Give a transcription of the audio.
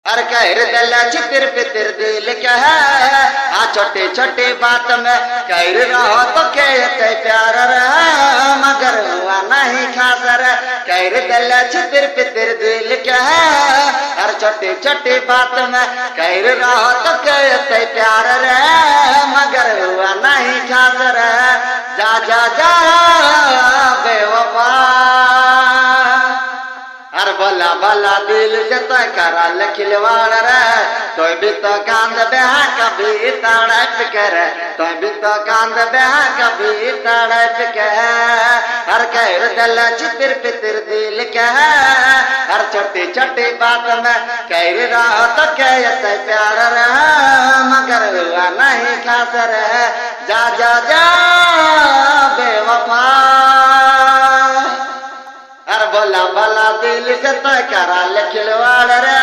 हर कहर दिल चितिर पितिर दिल कह आ छोटे छोटे बात में कहर रहो तो कहते प्यार रहा मगर हुआ नहीं खास रे कहर दिल चितिर पितिर दिल कह हर छोटे छोटे बात में कहर रहो तो कहते प्यार रे मगर हुआ नहीं खास रे जा जा जा बेवफा हर भला भला दिल से तो करल खिलवाड़ रे तो भी तो कांद बेहा कभी तड़प कर तो भी तो कांद बेहा कभी तड़प के हर कहर दिल चितिर पितिर दिल के हर छोटी छोटी बात में कहर रहो तो कहते प्यार रे मगर हुआ नहीं खास रे जा जा जा बेवफा हर भला भला दिल से तो करल खिलवाड़ रे